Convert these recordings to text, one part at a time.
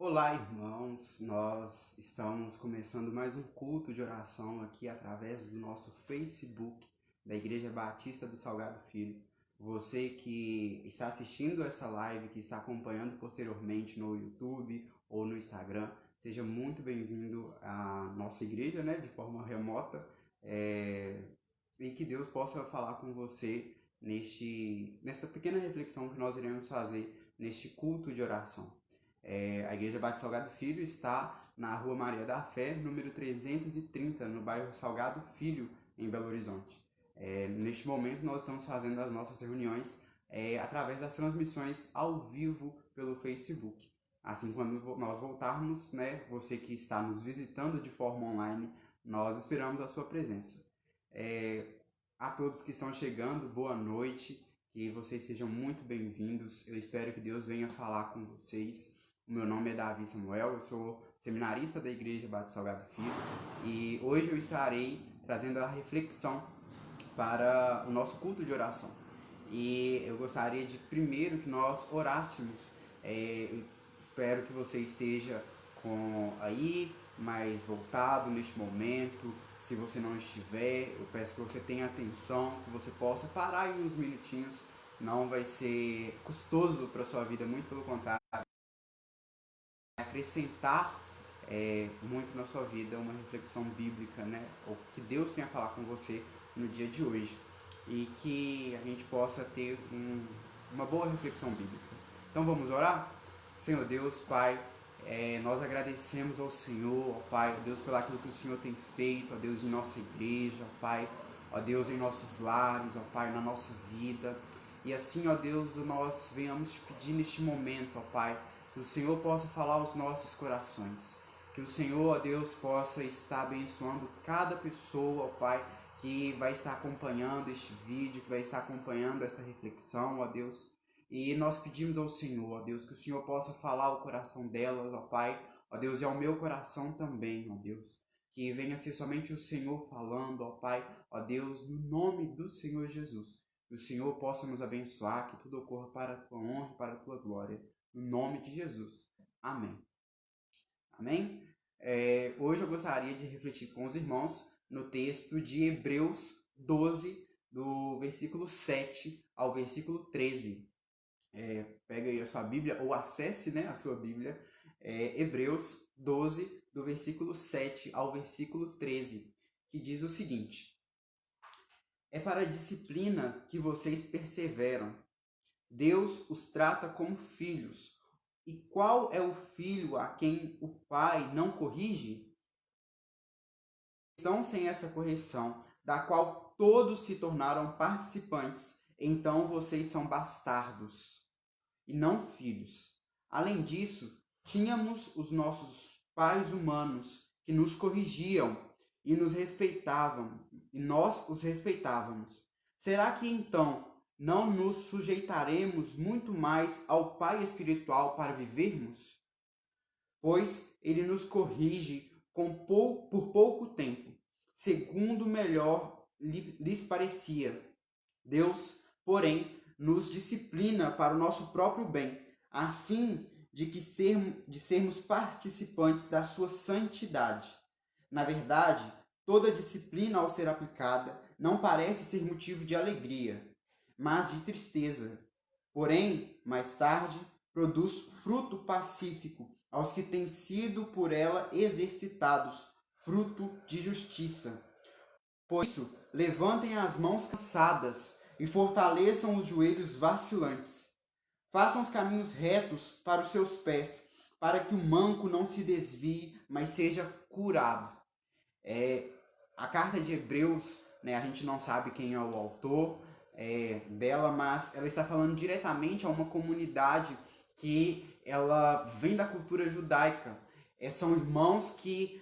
Olá, irmãos. Nós estamos começando mais um culto de oração aqui através do nosso Facebook da Igreja Batista do Salgado Filho. Você que está assistindo esta live, que está acompanhando posteriormente no YouTube ou no Instagram, seja muito bem-vindo à nossa igreja, de forma remota, e que Deus possa falar com você nesta pequena reflexão que nós iremos fazer neste culto de oração. A Igreja Batista Salgado Filho está na Rua Maria da Fé, número 330, no bairro Salgado Filho, em Belo Horizonte. Neste momento, nós estamos fazendo as nossas reuniões através das transmissões ao vivo pelo Facebook. Assim, quando nós voltarmos, você que está nos visitando de forma online, nós esperamos a sua presença. A todos que estão chegando, boa noite, que vocês sejam muito bem-vindos. Eu espero que Deus venha falar com vocês. O meu nome é Davi Samuel, eu sou seminarista da Igreja Batista Salgado Filho e hoje eu estarei trazendo a reflexão para o nosso culto de oração. E eu gostaria de primeiro que nós orássemos. Eu espero que você esteja aí mais voltado neste momento. Se você não estiver, eu peço que você tenha atenção, que você possa parar aí uns minutinhos. Não vai ser custoso para a sua vida, muito pelo contrário. Acrescentar muito na sua vida uma reflexão bíblica, ou que Deus tenha a falar com você no dia de hoje e que a gente possa ter uma boa reflexão bíblica. Então vamos orar? Senhor Deus, Pai, nós agradecemos ao Senhor, ó Pai, ó Deus, pelo aquilo que o Senhor tem feito, ó Deus, em nossa igreja, ó Pai, ó Deus, em nossos lares, ó Pai, na nossa vida. E assim, ó Deus, nós venhamos te pedir neste momento, ó Pai, que o Senhor possa falar aos nossos corações. Que o Senhor, ó Deus, possa estar abençoando cada pessoa, ó Pai, que vai estar acompanhando este vídeo, que vai estar acompanhando esta reflexão, ó Deus. E nós pedimos ao Senhor, ó Deus, que o Senhor possa falar ao coração delas, ó Pai, ó Deus, e ao meu coração também, ó Deus. Que venha ser somente o Senhor falando, ó Pai, ó Deus, no nome do Senhor Jesus. Que o Senhor possa nos abençoar, que tudo ocorra para a tua honra e para a tua glória. No nome de Jesus. Amém. Amém? Hoje eu gostaria de refletir com os irmãos no texto de Hebreus 12, do versículo 7 ao versículo 13. Pega aí a sua Bíblia, ou acesse a sua Bíblia, Hebreus 12, do versículo 7 ao versículo 13, que diz o seguinte: É para a disciplina que vocês perseveram. Deus os trata como filhos. E qual é o filho a quem o pai não corrige? Estão sem essa correção, da qual todos se tornaram participantes. Então vocês são bastardos e não filhos. Além disso, tínhamos os nossos pais humanos que nos corrigiam e nos respeitavam, e nós os respeitávamos. Será que então não nos sujeitaremos muito mais ao Pai espiritual para vivermos? Pois ele nos corrige por pouco tempo, segundo melhor lhes parecia. Deus, porém, nos disciplina para o nosso próprio bem, a fim de sermos participantes da sua santidade. Na verdade, toda disciplina, ao ser aplicada, não parece ser motivo de alegria, mas de tristeza. Porém, mais tarde, produz fruto pacífico aos que têm sido por ela exercitados, fruto de justiça. Por isso, levantem as mãos cansadas e fortaleçam os joelhos vacilantes. Façam os caminhos retos para os seus pés, para que o manco não se desvie, mas seja curado. A carta de Hebreus, a gente não sabe quem é o autor dela, mas ela está falando diretamente a uma comunidade que ela vem da cultura judaica. São irmãos que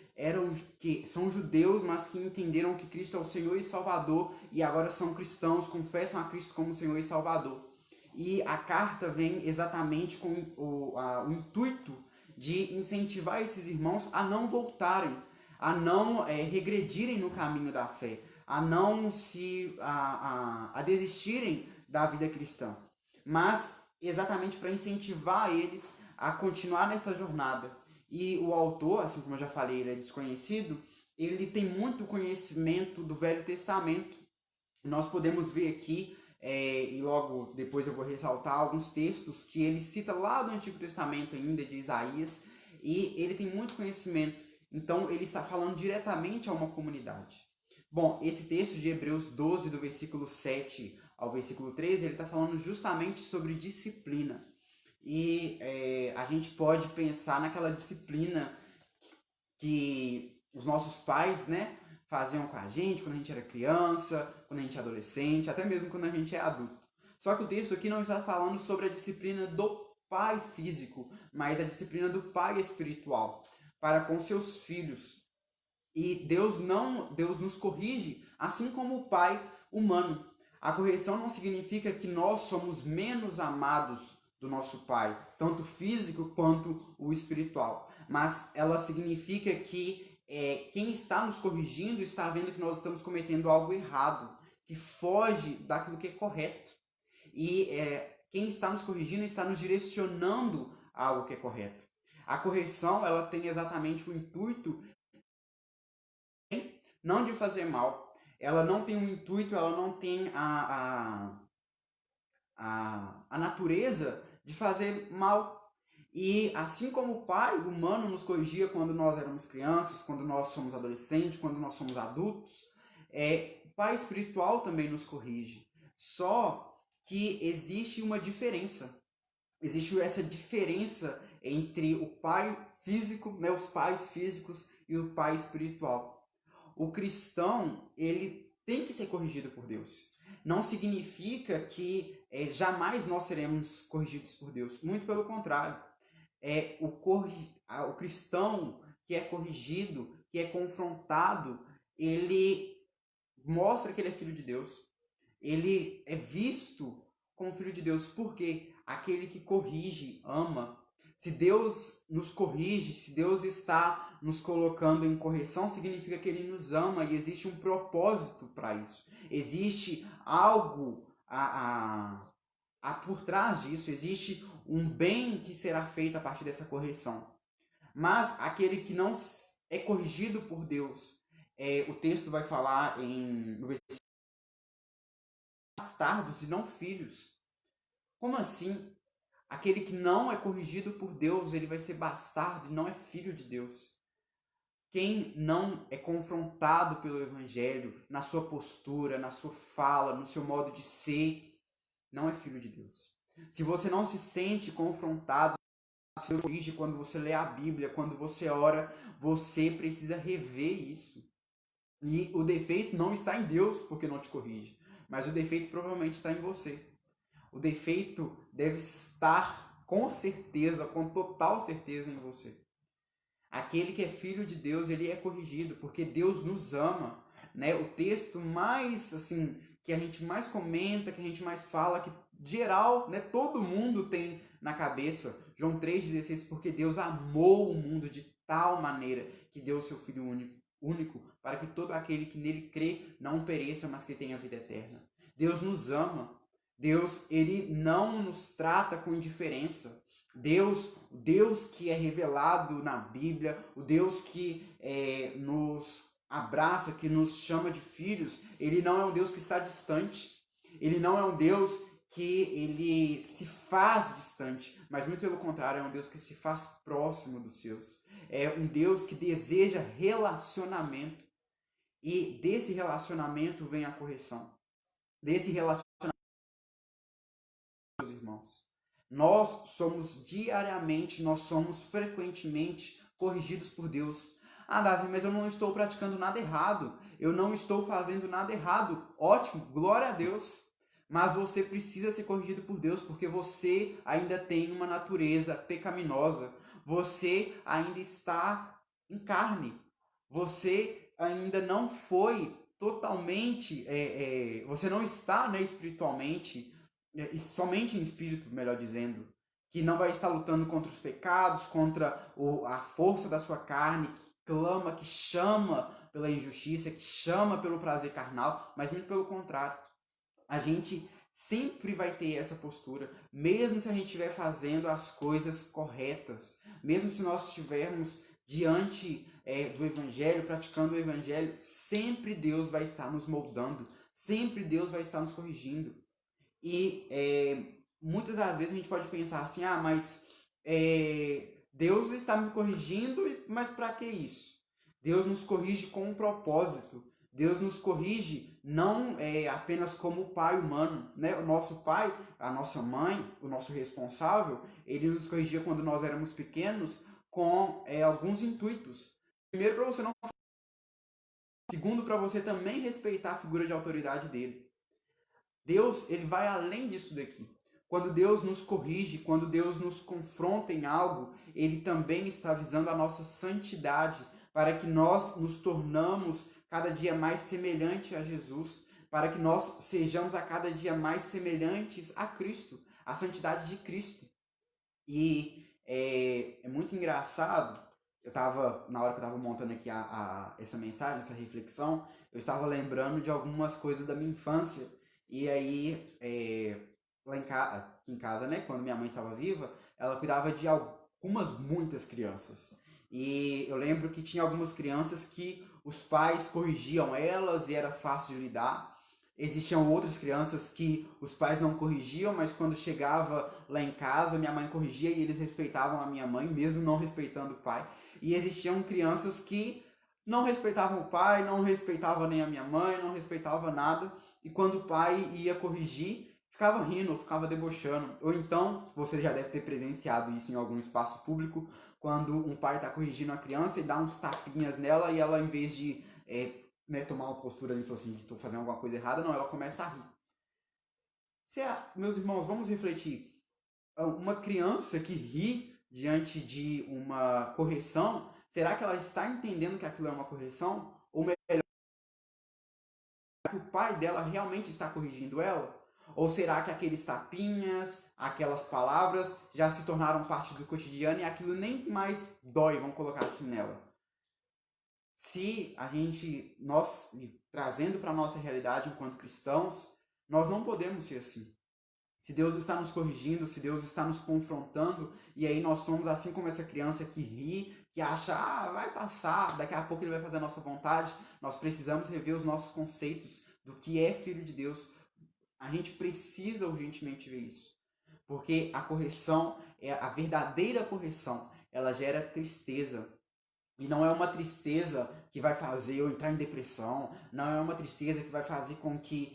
são judeus, mas que entenderam que Cristo é o Senhor e Salvador e agora são cristãos, confessam a Cristo como Senhor e Salvador. E a carta vem exatamente com o intuito de incentivar esses irmãos a não voltarem, a não regredirem no caminho da fé, a não a desistirem da vida cristã, mas exatamente para incentivar eles a continuar nessa jornada. E o autor, assim como eu já falei, ele é desconhecido, ele tem muito conhecimento do Velho Testamento. Nós podemos ver aqui, e logo depois eu vou ressaltar alguns textos que ele cita lá do Antigo Testamento ainda, de Isaías, e ele tem muito conhecimento. Então ele está falando diretamente a uma comunidade. Bom, esse texto de Hebreus 12, do versículo 7 ao versículo 13, ele está falando justamente sobre disciplina. E a gente pode pensar naquela disciplina que os nossos pais, né, faziam com a gente quando a gente era criança, quando a gente é adolescente, até mesmo quando a gente é adulto. Só que o texto aqui não está falando sobre a disciplina do pai físico, mas a disciplina do pai espiritual para com seus filhos. E Deus nos corrige assim como o pai humano. A correção não significa que nós somos menos amados do nosso pai, tanto físico quanto o espiritual, mas ela significa que quem está nos corrigindo está vendo que nós estamos cometendo algo errado, que foge daquilo que é correto. E quem está nos corrigindo está nos direcionando a algo que é correto. A correção, ela tem exatamente o intuito não de fazer mal. Ela não tem um intuito, ela não tem a natureza de fazer mal. E assim como o pai humano nos corrigia quando nós éramos crianças, quando nós somos adolescentes, quando nós somos adultos, o pai espiritual também nos corrige. Só que existe uma diferença. Existe essa diferença entre o pai físico, né, os pais físicos e o pai espiritual. O cristão, ele tem que ser corrigido por Deus. Não significa que jamais nós seremos corrigidos por Deus. Muito pelo contrário. O cristão que é corrigido, que é confrontado, ele mostra que ele é filho de Deus. Ele é visto como filho de Deus. Porque aquele que corrige, ama. Se Deus nos corrige, se Deus está nos colocando em correção, significa que Ele nos ama e existe um propósito para isso. Existe algo por trás disso, existe um bem que será feito a partir dessa correção. Mas aquele que não é corrigido por Deus, o texto vai falar no versículo bastardos e não filhos. Como assim? Aquele que não é corrigido por Deus, ele vai ser bastardo e não é filho de Deus. Quem não é confrontado pelo Evangelho, na sua postura, na sua fala, no seu modo de ser, não é filho de Deus. Se você não se sente confrontado, se Deus corrige quando você lê a Bíblia, quando você ora, você precisa rever isso. E o defeito não está em Deus porque não te corrige, mas o defeito provavelmente está em você. O defeito deve estar com certeza, com total certeza em você. Aquele que é filho de Deus, ele é corrigido, porque Deus nos ama, né? O texto mais, assim, que a gente mais comenta, que a gente mais fala, que geral, né, todo mundo tem na cabeça, João 3,16, porque Deus amou o mundo de tal maneira que deu o seu Filho único, para que todo aquele que nele crê não pereça, mas que tenha vida eterna. Deus nos ama. Deus, ele não nos trata com indiferença. O Deus que é revelado na Bíblia, o Deus que nos abraça, que nos chama de filhos, ele não é um Deus que está distante. Ele não é um Deus que ele se faz distante, mas muito pelo contrário, é um Deus que se faz próximo dos seus. É um Deus que deseja relacionamento. E desse relacionamento vem a correção. Desse relacionamento, meus irmãos, nós somos frequentemente corrigidos por Deus. Ah, Davi, mas eu não estou praticando nada errado. Eu não estou fazendo nada errado. Ótimo, glória a Deus. Mas você precisa ser corrigido por Deus, porque você ainda tem uma natureza pecaminosa. Você ainda está em carne. Você ainda não foi totalmente... você não está, né, espiritualmente, somente em espírito, melhor dizendo, que não vai estar lutando contra os pecados, contra a força da sua carne, que clama, que chama pela injustiça, que chama pelo prazer carnal, mas muito pelo contrário. A gente Sempre vai ter essa postura, mesmo se a gente estiver fazendo as coisas corretas, mesmo se nós estivermos diante do Evangelho, praticando o Evangelho, sempre Deus vai estar nos moldando, sempre Deus vai estar nos corrigindo. E muitas das vezes a gente pode pensar assim, mas Deus está me corrigindo, mas para que isso? Deus nos corrige com um propósito. Deus nos corrige não apenas como o pai humano, né? O nosso pai, a nossa mãe, o nosso responsável, ele nos corrigia quando nós éramos pequenos com alguns intuitos. Primeiro, para você não. Segundo, para você também respeitar a figura de autoridade dele. Deus, ele vai além disso daqui. Quando Deus nos corrige, quando Deus nos confronta em algo, ele também está visando a nossa santidade, para que nós nos tornamos cada dia mais semelhante a Jesus, para que nós sejamos a cada dia mais semelhantes a Cristo, a santidade de Cristo. E é muito engraçado, na hora que eu estava montando aqui essa mensagem, essa reflexão, eu estava lembrando de algumas coisas da minha infância. E aí, lá aqui em casa, né, quando minha mãe estava viva, ela cuidava de muitas crianças. E eu lembro que tinha algumas crianças que os pais corrigiam elas e era fácil de lidar. Existiam outras crianças que os pais não corrigiam, mas quando chegava lá em casa, minha mãe corrigia e eles respeitavam a minha mãe, mesmo não respeitando o pai. E existiam crianças que não respeitavam o pai, não respeitavam nem a minha mãe, não respeitavam nada. E quando o pai ia corrigir, ficava rindo, ficava debochando. Ou então, você já deve ter presenciado isso em algum espaço público, quando um pai está corrigindo a criança e dá uns tapinhas nela e ela, em vez de tomar uma postura ali e falar assim, estou fazendo alguma coisa errada, não, ela começa a rir. Meus irmãos, vamos refletir. Uma criança que ri diante de uma correção, será que ela está entendendo que aquilo é uma correção? Ou melhor, que o pai dela realmente está corrigindo ela? Ou será que aqueles tapinhas, aquelas palavras já se tornaram parte do cotidiano e aquilo nem mais dói, vamos colocar assim nela? Se nós trazendo para a nossa realidade enquanto cristãos, nós não podemos ser assim. Se Deus está nos corrigindo, se Deus está nos confrontando, e aí nós somos assim como essa criança que ri, que acha, vai passar, daqui a pouco ele vai fazer a nossa vontade, nós precisamos rever os nossos conceitos do que é filho de Deus. A gente precisa urgentemente ver isso. Porque a correção, a verdadeira correção, ela gera tristeza. E não é uma tristeza que vai fazer eu entrar em depressão, não é uma tristeza que vai fazer com que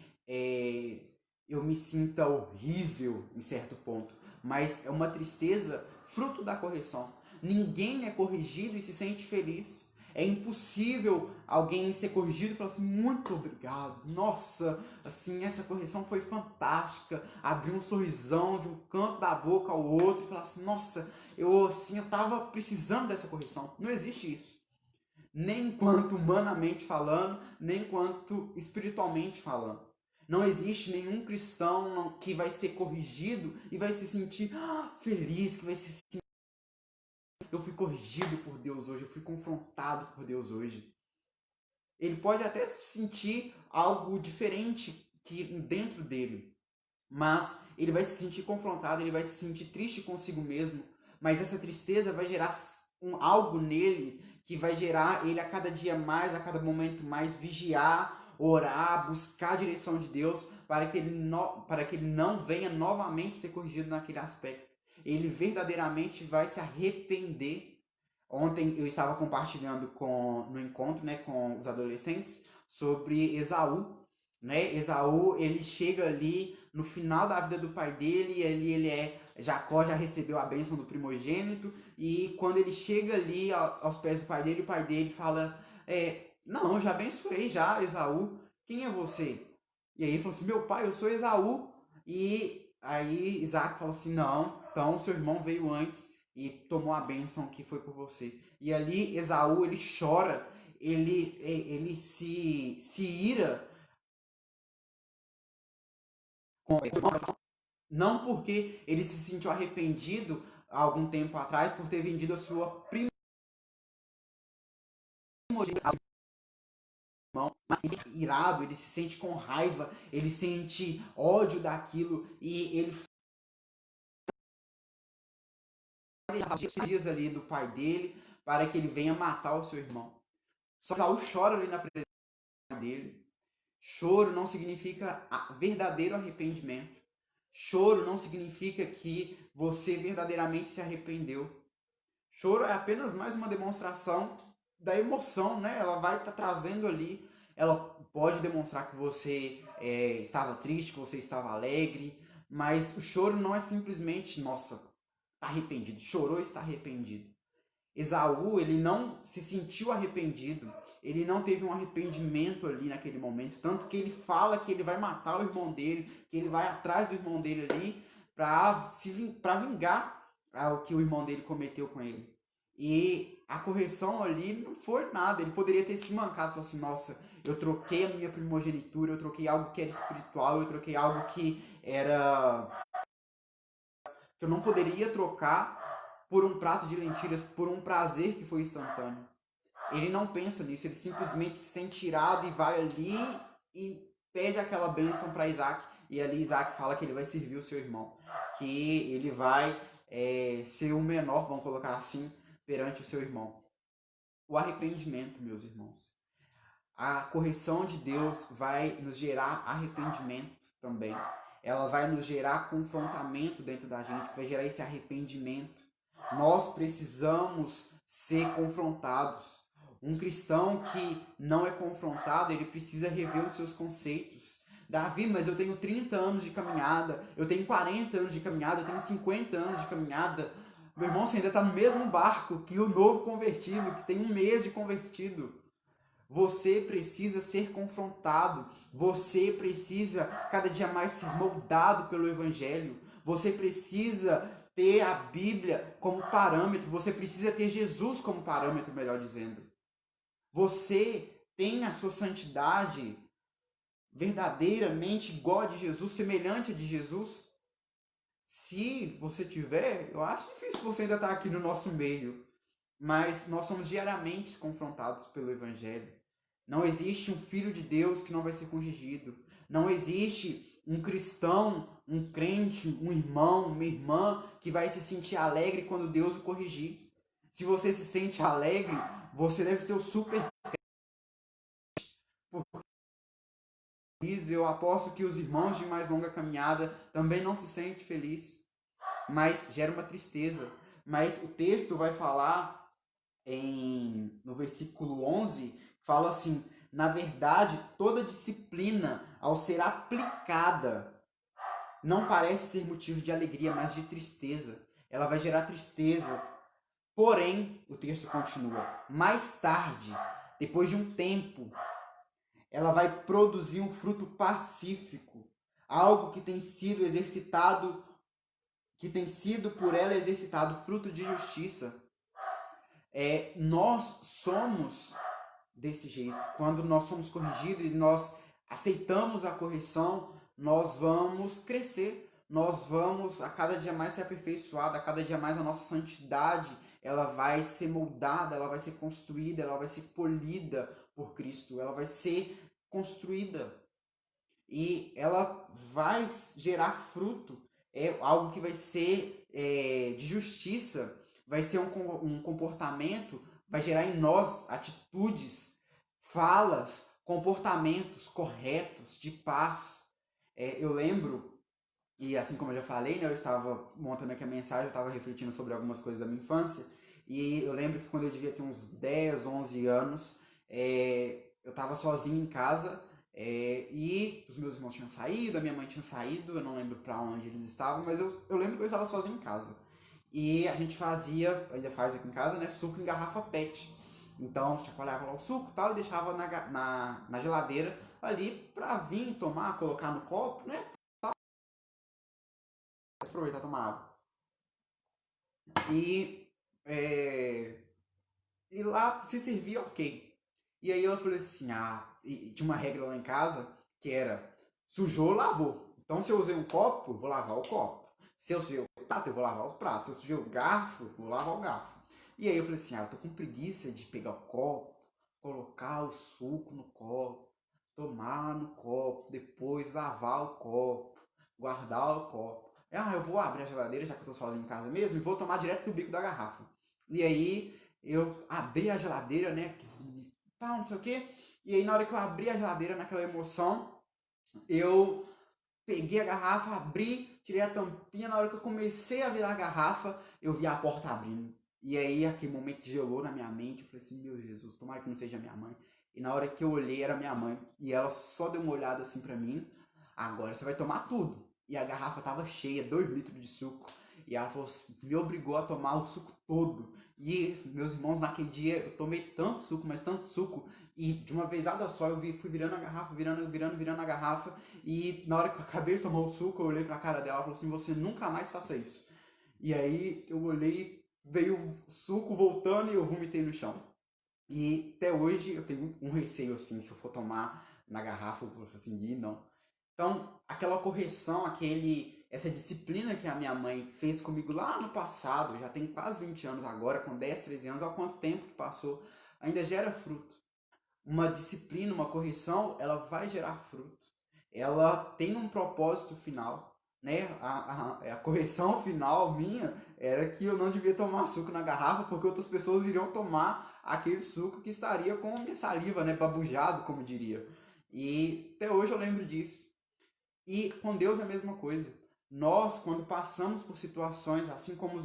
eu me sinta horrível em certo ponto, mas é uma tristeza fruto da correção. Ninguém é corrigido e se sente feliz. É impossível alguém ser corrigido e falar assim, muito obrigado, nossa, assim, essa correção foi fantástica, abrir um sorrisão de um canto da boca ao outro e falar assim, nossa, eu tava precisando dessa correção. Não existe isso. Nem enquanto humanamente falando, nem enquanto espiritualmente falando. Não existe nenhum cristão que vai ser corrigido e vai se sentir feliz, que vai se sentir, eu fui corrigido por Deus hoje, eu fui confrontado por Deus hoje. Ele pode até sentir algo diferente que dentro dele, mas ele vai se sentir confrontado, ele vai se sentir triste consigo mesmo, mas essa tristeza vai gerar algo nele que vai gerar ele a cada dia mais, a cada momento mais, vigiar, orar, buscar a direção de Deus para que ele não venha novamente ser corrigido naquele aspecto. Ele verdadeiramente vai se arrepender. Ontem eu estava compartilhando no encontro, né, com os adolescentes sobre Esaú. Né? Esaú, ele chega ali no final da vida do pai dele, e ali Jacó já recebeu a bênção do primogênito, e quando ele chega ali aos pés do pai dele, o pai dele fala, não, eu já abençoei já Esaú, quem é você? E aí ele falou assim, meu pai, eu sou Esaú. E aí Isaac fala assim, não, então seu irmão veio antes e tomou a bênção que foi por você. E ali Esaú, ele chora, ele se ira, não porque ele se sentiu arrependido há algum tempo atrás por ter vendido a sua primogênita irado, ele se sente com raiva, ele sente ódio daquilo e ele dias ali do pai dele para que ele venha matar o seu irmão. Só que Saul chora ali na presença dele. Choro não significa verdadeiro arrependimento. Choro não significa que você verdadeiramente se arrependeu. Choro é apenas mais uma demonstração da emoção, né? Ela vai estar trazendo ali, ela pode demonstrar que você estava triste, que você estava alegre, mas o choro não é simplesmente, nossa, está arrependido, chorou e está arrependido. Esaú, ele não se sentiu arrependido, ele não teve um arrependimento ali naquele momento, tanto que ele fala que ele vai matar o irmão dele, que ele vai atrás do irmão dele ali para vingar o que o irmão dele cometeu com ele. E a correção ali não foi nada, ele poderia ter se mancado, falou assim, nossa, eu troquei a minha primogenitura, eu troquei algo que era espiritual, eu troquei algo que eu não poderia trocar por um prato de lentilhas, por um prazer que foi instantâneo. Ele não pensa nisso, ele simplesmente se sente irado e vai ali e pede aquela bênção para Isaac. E ali Isaac fala que ele vai servir o seu irmão, que ele vai ser o menor, vamos colocar assim, perante o seu irmão. O arrependimento, meus irmãos. A correção de Deus vai nos gerar arrependimento também. Ela vai nos gerar confrontamento dentro da gente, vai gerar esse arrependimento. Nós precisamos ser confrontados. Um cristão que não é confrontado, ele precisa rever os seus conceitos. Davi, mas eu tenho 30 anos de caminhada, eu tenho 40 anos de caminhada, eu tenho 50 anos de caminhada. Meu irmão, você ainda está no mesmo barco que o novo convertido, que tem um mês de convertido. Você precisa ser confrontado. Você precisa cada dia mais ser moldado pelo Evangelho. Você precisa ter a Bíblia como parâmetro. Você precisa ter Jesus como parâmetro, melhor dizendo. Você tem a sua santidade verdadeiramente igual a de Jesus, semelhante a de Jesus? Se você tiver, eu acho difícil você ainda estar aqui no nosso meio. Mas nós somos diariamente confrontados pelo Evangelho. Não existe um filho de Deus que não vai ser corrigido. Não existe um cristão, um crente, um irmão, uma irmã que vai se sentir alegre quando Deus o corrigir. Se você se sente alegre, você deve ser o super feliz. Eu aposto que os irmãos de mais longa caminhada também não se sentem felizes, mas gera uma tristeza. Mas o texto vai falar no versículo 11, fala assim: na verdade, toda disciplina, ao ser aplicada, não parece ser motivo de alegria, mas de tristeza. Ela vai gerar tristeza. Porém, o texto continua: mais tarde, depois de um tempo, ela vai produzir um fruto pacífico, algo que tem sido exercitado, que tem sido por ela exercitado, fruto de justiça. Nós somos desse jeito. Quando nós somos corrigidos e nós aceitamos a correção, nós vamos crescer. Nós vamos a cada dia mais ser aperfeiçoados, a cada dia mais a nossa santidade, ela vai ser moldada, ela vai ser construída, ela vai ser polida por Cristo, ela vai ser construída. E ela vai gerar fruto, algo que vai ser de justiça, vai ser um comportamento, vai gerar em nós atitudes, falas, comportamentos corretos, de paz. Eu lembro, e assim como eu já falei, né, eu estava montando aqui a mensagem, eu estava refletindo sobre algumas coisas da minha infância, e eu lembro que quando eu devia ter uns 10, 11 anos, eu estava sozinho em casa, e os meus irmãos tinham saído, a minha mãe tinha saído, eu não lembro para onde eles estavam, mas eu lembro que eu estava sozinho em casa. E a gente fazia, ainda faz aqui em casa, né, suco em garrafa PET. Então, chacoalhava lá o suco e tal, e deixava na geladeira ali pra vir tomar, colocar no copo, né? Aproveitar e tomar água. E lá se servia ok. E aí eu falei assim, e tinha uma regra lá em casa que era, sujou, lavou. Então se eu usei um copo, eu vou lavar o copo. Se eu usei o prato, eu vou lavar o prato. Se eu sujei o garfo, eu vou lavar o garfo. E aí eu falei assim, eu tô com preguiça de pegar o copo, colocar o suco no copo, tomar no copo, depois lavar o copo, guardar o copo. Eu vou abrir a geladeira, já que eu tô sozinho em casa mesmo, e vou tomar direto do bico da garrafa. E aí eu abri a geladeira, né? Tal, não sei o quê. E aí na hora que eu abri a geladeira, naquela emoção, eu peguei a garrafa, abri, tirei a tampinha. Na hora que eu comecei a virar a garrafa, eu vi a porta abrindo. E aí aquele momento gelou na minha mente. Eu falei assim, meu Jesus, tomara que não seja minha mãe. E na hora que eu olhei, era minha mãe. E ela só deu uma olhada assim pra mim. Agora você vai tomar tudo. E a garrafa tava cheia, 2 litros de suco. E ela falou assim, me obrigou a tomar o suco todo. E meus irmãos, naquele dia, eu tomei tanto suco, mas tanto suco. E de uma vezada só, fui virando a garrafa, virando a garrafa. E na hora que eu acabei de tomar o suco, eu olhei pra cara dela e falou assim, você nunca mais faça isso. E aí eu olhei, veio o suco voltando e eu vomitei no chão. E até hoje eu tenho um receio assim, se eu for tomar na garrafa, eu vou assim, não. Então, aquela correção, essa disciplina que a minha mãe fez comigo lá no passado, já tem quase 20 anos agora, com 10, 13 anos, olha quanto tempo que passou, ainda gera fruto. Uma disciplina, uma correção, ela vai gerar fruto. Ela tem um propósito final, né? A correção final minha era que eu não devia tomar suco na garrafa, porque outras pessoas iriam tomar aquele suco que estaria com minha saliva, né? Babujado, como diria. E até hoje eu lembro disso. E com Deus é a mesma coisa. Nós, quando passamos por situações, assim como os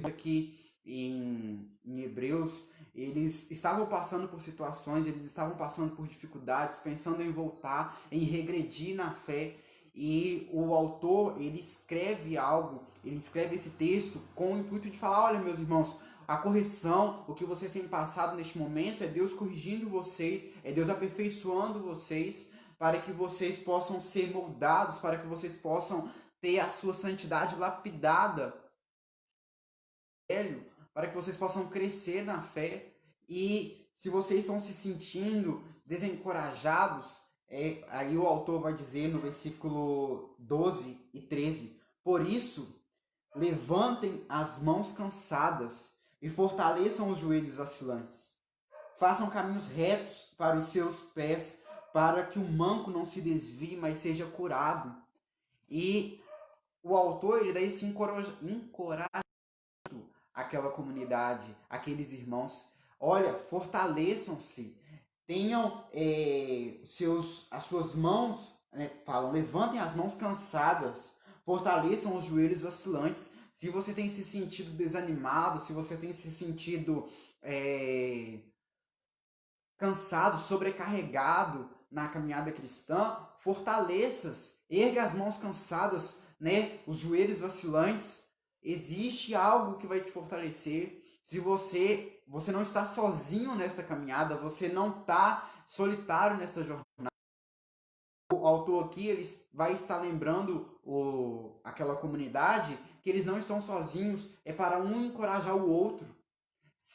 aqui em Hebreus, eles estavam passando por situações, eles estavam passando por dificuldades, pensando em voltar, em regredir na fé. E o autor, ele escreve algo, ele escreve esse texto com o intuito de falar, olha meus irmãos, a correção, o que vocês têm passado neste momento é Deus corrigindo vocês, é Deus aperfeiçoando vocês, para que vocês possam ser moldados, para que vocês possam ter a sua santidade lapidada, para que vocês possam crescer na fé. E se vocês estão se sentindo desencorajados, aí o autor vai dizer no versículo 12 e 13, por isso, levantem as mãos cansadas e fortaleçam os joelhos vacilantes. Façam caminhos retos para os seus pés, para que o manco não se desvie, mas seja curado. E o autor, ele dá esse encorajamento àquela comunidade, àqueles irmãos. Olha, fortaleçam-se, tenham as suas mãos, né, falam, levantem as mãos cansadas, fortaleçam os joelhos vacilantes. Se você tem se sentido desanimado, se você tem se sentido cansado, sobrecarregado na caminhada cristã, fortaleça-se, erga as mãos cansadas, né, os joelhos vacilantes. Existe algo que vai te fortalecer. Se você não está sozinho nessa caminhada, você não está solitário nessa jornada. O autor aqui ele vai estar lembrando aquela comunidade que eles não estão sozinhos, é para um encorajar o outro.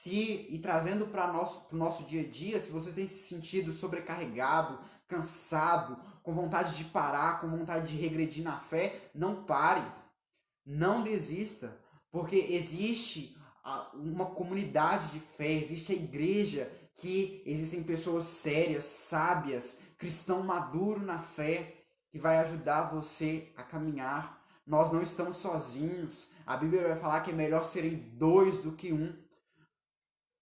E trazendo para o nosso dia a dia, se você tem se sentido sobrecarregado, cansado, com vontade de parar, com vontade de regredir na fé, não pare, não desista, porque existe uma comunidade de fé, existe a igreja, que existem pessoas sérias, sábias, cristão maduro na fé, que vai ajudar você a caminhar. Nós não estamos sozinhos. A Bíblia vai falar que é melhor serem dois do que um.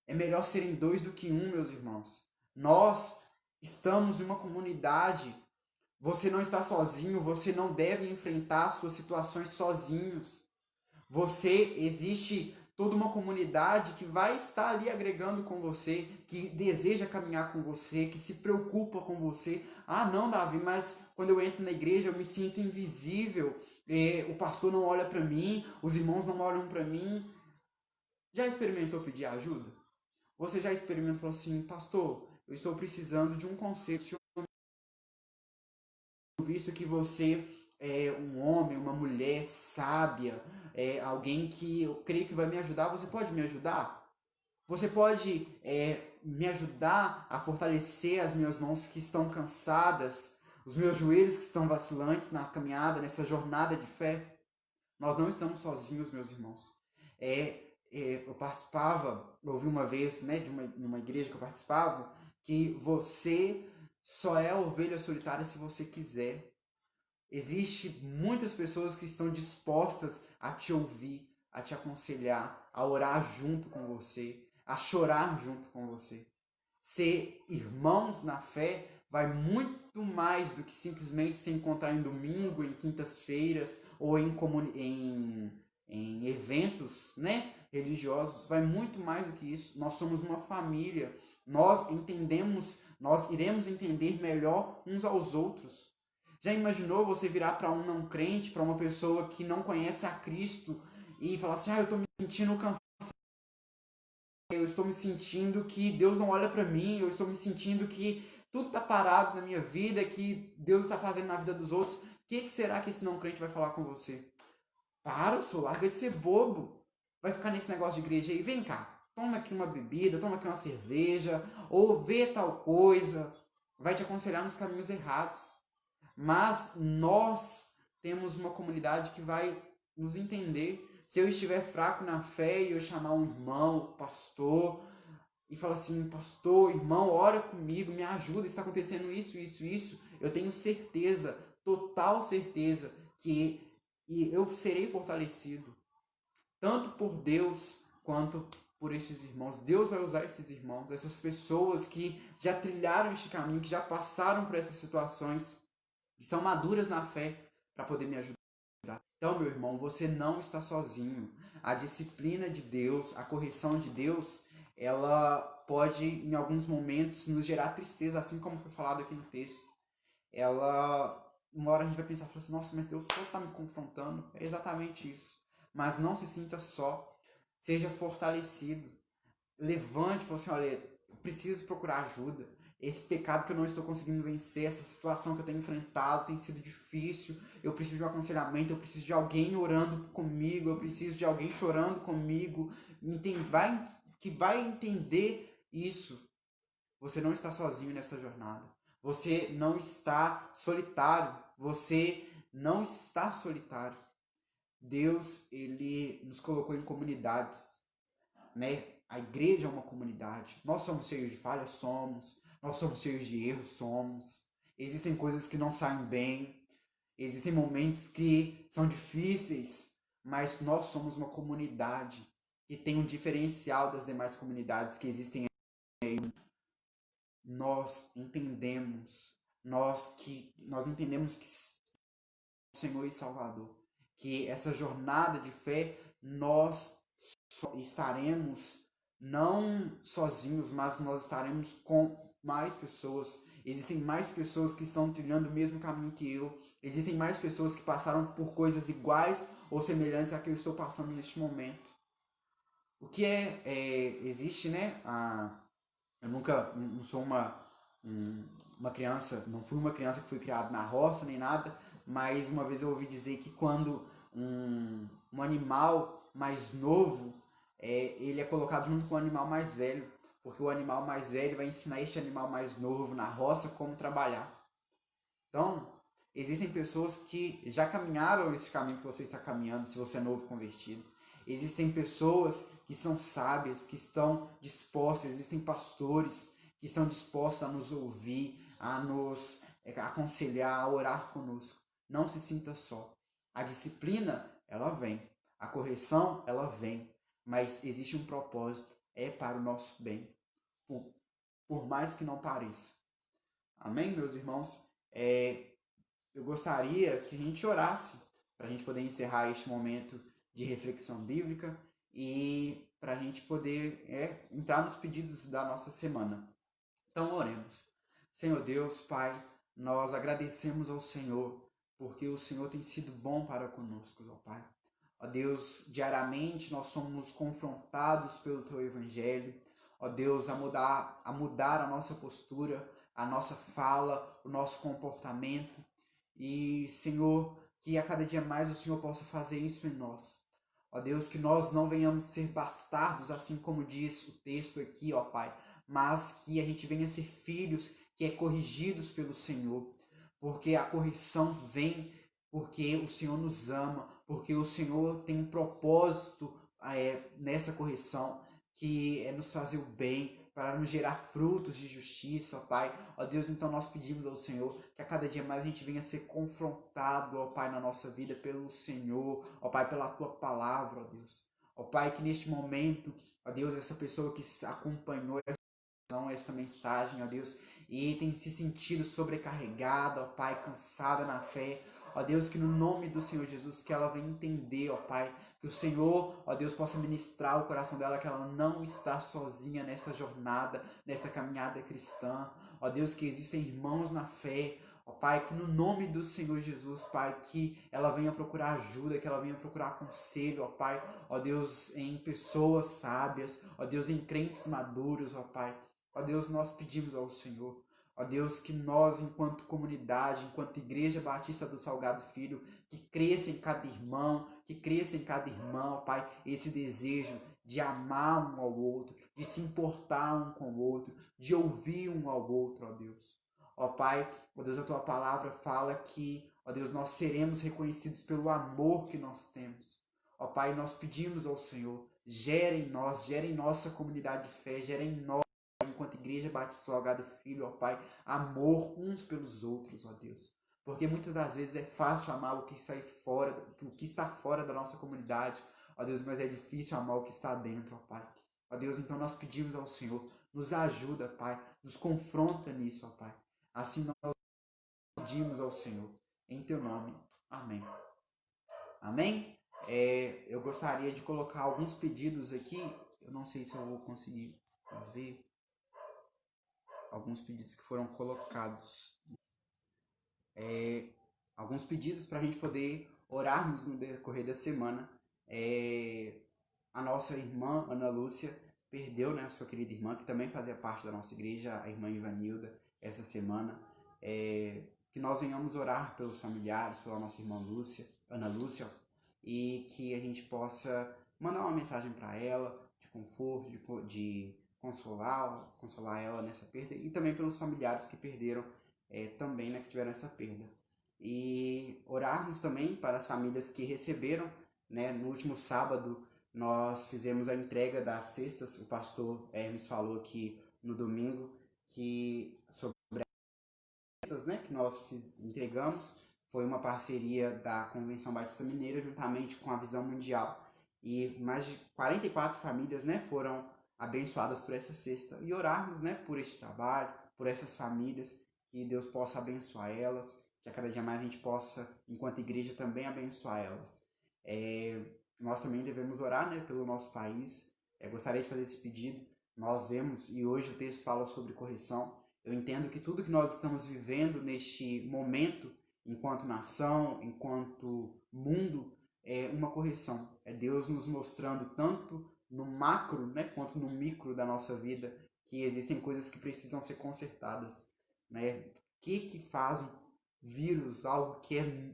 É melhor serem dois do que um, meus irmãos. Nós estamos em uma comunidade. Você não está sozinho, você não deve enfrentar suas situações sozinhos. Existe toda uma comunidade que vai estar ali agregando com você, que deseja caminhar com você, que se preocupa com você. Ah, não, Davi, mas quando eu entro na igreja eu me sinto invisível, o pastor não olha para mim, os irmãos não olham para mim. Já experimentou pedir ajuda? Você já experimentou e falou assim, pastor, eu estou precisando de um conselho, visto que você é um homem, uma mulher sábia, alguém que eu creio que vai me ajudar, você pode me ajudar? Você pode me ajudar a fortalecer as minhas mãos que estão cansadas, os meus joelhos que estão vacilantes na caminhada, nessa jornada de fé? Nós não estamos sozinhos, meus irmãos. Eu ouvi uma vez, né, de uma igreja que eu participava, que você só é a ovelha solitária se você quiser. Existem muitas pessoas que estão dispostas a te ouvir, a te aconselhar, a orar junto com você, a chorar junto com você. Ser irmãos na fé vai muito mais do que simplesmente se encontrar em domingo, em quintas-feiras ou em eventos, né, religiosos. Vai muito mais do que isso. Nós somos uma família. Nós iremos entender melhor uns aos outros. Já imaginou você virar para um não crente, para uma pessoa que não conhece a Cristo e falar assim: eu estou me sentindo cansado, eu estou me sentindo que Deus não olha para mim, eu estou me sentindo que tudo está parado na minha vida, que Deus está fazendo na vida dos outros. O que será que esse não crente vai falar com você? Para, só larga de ser bobo. Vai ficar nesse negócio de igreja aí. Vem cá, toma aqui uma bebida, toma aqui uma cerveja, ou vê tal coisa. Vai te aconselhar nos caminhos errados. Mas nós temos uma comunidade que vai nos entender. Se eu estiver fraco na fé e eu chamar um irmão, pastor, e falar assim: pastor, irmão, ora comigo, me ajuda, está acontecendo isso, eu tenho certeza, total certeza, que eu serei fortalecido, tanto por Deus quanto por esses irmãos. Deus vai usar esses irmãos, essas pessoas que já trilharam este caminho, que já passaram por essas situações, que são maduras na fé, para poder me ajudar. Então, meu irmão, você não está sozinho. A disciplina de Deus, a correção de Deus, ela pode, em alguns momentos, nos gerar tristeza, assim como foi falado aqui no texto. Uma hora a gente vai pensar, assim: nossa, mas Deus só está me confrontando. É exatamente isso. Mas não se sinta só. Seja fortalecido. Levante e fale assim: olha, eu preciso procurar ajuda. Esse pecado que eu não estou conseguindo vencer, essa situação que eu tenho enfrentado tem sido difícil. Eu preciso de um aconselhamento, eu preciso de alguém orando comigo, eu preciso de alguém chorando comigo, que vai entender isso. Você não está sozinho nessa jornada. Você não está solitário. Você não está solitário. Deus, ele nos colocou em comunidades, né? A igreja é uma comunidade. Nós somos cheios de falhas, somos. Nós somos cheios de erros, somos. Existem coisas que não saem bem. Existem momentos que são difíceis. Mas nós somos uma comunidade que tem um diferencial das demais comunidades que existem aí. Nós entendemos. Nós entendemos que Senhor e Salvador. Que essa jornada de fé nós estaremos não sozinhos, mas nós estaremos com mais pessoas. Existem mais pessoas que estão trilhando o mesmo caminho que eu. Existem mais pessoas que passaram por coisas iguais ou semelhantes a que eu estou passando neste momento. O que existe, né? Eu nunca, não sou uma criança, não fui uma criança que foi criada na roça nem nada, mas uma vez eu ouvi dizer que quando um animal mais novo, ele é colocado junto com o animal mais velho, porque o animal mais velho vai ensinar este animal mais novo na roça como trabalhar. Então, existem pessoas que já caminharam esse caminho que você está caminhando, se você é novo convertido. Existem pessoas que são sábias, que estão dispostas, existem pastores que estão dispostos a nos ouvir, a nos aconselhar, a orar conosco. Não se sinta só. A disciplina, ela vem. A correção, ela vem. Mas existe um propósito, é para o nosso bem. Por mais que não pareça. Amém, meus irmãos? Eu gostaria que a gente orasse para a gente poder encerrar este momento de reflexão bíblica e para a gente poder entrar nos pedidos da nossa semana. Então, oremos. Senhor Deus, Pai, nós agradecemos ao Senhor, porque o Senhor tem sido bom para conosco, ó Pai. Ó Deus, diariamente nós somos confrontados pelo Teu Evangelho, ó Deus, a mudar a nossa postura, a nossa fala, o nosso comportamento. E, Senhor, que a cada dia mais o Senhor possa fazer isso em nós. Ó Deus, que nós não venhamos ser bastardos, assim como diz o texto aqui, ó Pai, mas que a gente venha ser filhos que é corrigidos pelo Senhor, porque a correção vem porque o Senhor nos ama, porque o Senhor tem um propósito nessa correção, que é nos fazer o bem, para nos gerar frutos de justiça, ó Pai. Ó Deus, então nós pedimos ao Senhor que a cada dia mais a gente venha ser confrontado, ó Pai, na nossa vida pelo Senhor, ó Pai, pela Tua palavra, ó Deus. Ó Pai, que neste momento, ó Deus, essa pessoa que acompanhou esta mensagem, ó Deus, e tem se sentido sobrecarregada, ó Pai, cansada na fé, ó Deus, que no nome do Senhor Jesus, que ela venha entender, ó Pai, que o Senhor, ó Deus, possa ministrar o coração dela, que ela não está sozinha nesta jornada, nesta caminhada cristã, ó Deus, que existem irmãos na fé, ó Pai, que no nome do Senhor Jesus, Pai, que ela venha procurar ajuda, que ela venha procurar conselho, ó Pai, ó Deus, em pessoas sábias, ó Deus, em crentes maduros, ó Pai. Ó Deus, nós pedimos ao Senhor, ó Deus, que nós, enquanto comunidade, enquanto Igreja Batista do Salgado Filho, que cresça em cada irmão, que cresça em cada irmã, ó Pai, esse desejo de amar um ao outro, de se importar um com o outro, de ouvir um ao outro, ó Deus. Ó Pai, ó Deus, a Tua palavra fala que, ó Deus, nós seremos reconhecidos pelo amor que nós temos. Ó Pai, nós pedimos ao Senhor, gere em nós, gere em nossa comunidade de fé, gere em nós, enquanto Igreja Batista Salgado Filho, ó Pai, amor uns pelos outros, ó Deus. Porque muitas das vezes é fácil amar o que sai fora, o que está fora da nossa comunidade, ó Deus, mas é difícil amar o que está dentro, ó Pai. Ó Deus, então nós pedimos ao Senhor, nos ajuda, Pai, nos confronta nisso, ó Pai. Assim nós pedimos ao Senhor, em Teu nome. Amém. Amém? Eu gostaria de colocar alguns pedidos aqui, eu não sei se eu vou conseguir ver alguns pedidos que foram colocados. Alguns pedidos para a gente poder orarmos no decorrer da semana. A nossa irmã Ana Lúcia perdeu, né, a sua querida irmã, que também fazia parte da nossa igreja, a irmã Ivanilda, essa semana. Que nós venhamos orar pelos familiares, pela nossa irmã Lúcia, Ana Lúcia, e que a gente possa mandar uma mensagem para ela de conforto, de consolar ela nessa perda, e também pelos familiares que perderam também, né, que tiveram essa perda. E orarmos também para as famílias que receberam, né, no último sábado nós fizemos a entrega das cestas, o pastor Hermes falou aqui no domingo que sobre as cestas, né, que nós entregamos, foi uma parceria da Convenção Batista Mineira juntamente com a Visão Mundial, e mais de 44 famílias, né, foram abençoadas por essa cesta, e orarmos, né, por este trabalho, por essas famílias, que Deus possa abençoar elas, que a cada dia mais a gente possa, enquanto igreja, também abençoar elas. Nós também devemos orar, né, pelo nosso país. Gostaria de fazer esse pedido. Nós vemos, e hoje o texto fala sobre correção. Eu entendo que tudo que nós estamos vivendo neste momento, enquanto nação, enquanto mundo, é uma correção. É Deus nos mostrando tanto no macro, né, quanto no micro da nossa vida, que existem coisas que precisam ser consertadas, né? O que faz um vírus, algo que é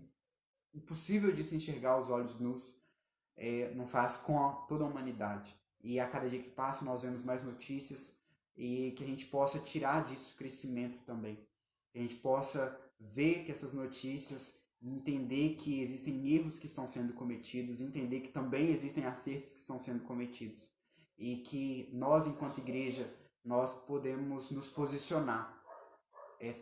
impossível de se enxergar aos olhos nus, não faz com toda a humanidade. E a cada dia que passa nós vemos mais notícias, e que a gente possa tirar disso crescimento também. Que a gente possa ver que essas notícias, entender que existem erros que estão sendo cometidos, entender que também existem acertos que estão sendo cometidos. E que nós, enquanto igreja, nós podemos nos posicionar,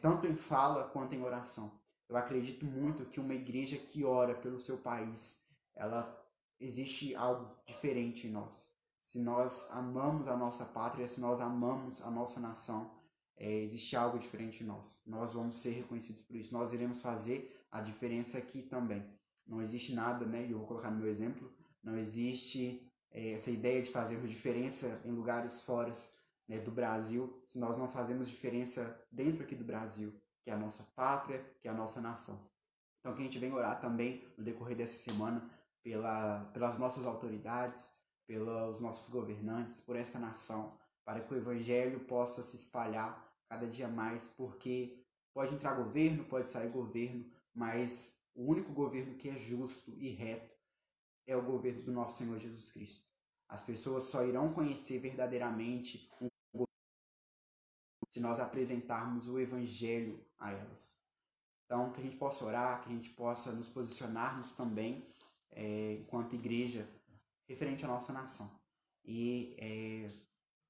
tanto em fala quanto em oração. Eu acredito muito que uma igreja que ora pelo seu país, existe algo diferente em nós. Se nós amamos a nossa pátria, se nós amamos a nossa nação, existe algo diferente em nós. Nós vamos ser reconhecidos por isso. Nós iremos fazer a diferença aqui também. Não existe nada, né? E eu vou colocar no meu exemplo, não existe essa ideia de fazermos diferença em lugares fora, né, do Brasil, se nós não fazemos diferença dentro aqui do Brasil, que é a nossa pátria, que é a nossa nação. Então que a gente venha orar também no decorrer dessa semana pelas nossas autoridades, pelos nossos governantes, por essa nação, para que o evangelho possa se espalhar cada dia mais, porque pode entrar governo, pode sair governo, mas o único governo que é justo e reto é o governo do nosso Senhor Jesus Cristo. As pessoas só irão conhecer verdadeiramente um governo se nós apresentarmos o evangelho a elas. Então, que a gente possa orar, que a gente possa nos posicionarmos também, enquanto igreja, referente à nossa nação. E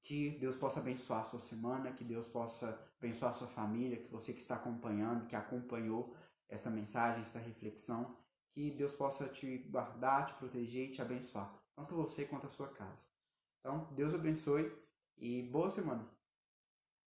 Que Deus possa abençoar a sua semana, que Deus possa abençoar a sua família, que você que está acompanhando, que acompanhou esta mensagem, esta reflexão, que Deus possa te guardar, te proteger e te abençoar, tanto você quanto a sua casa. Então, Deus abençoe e boa semana.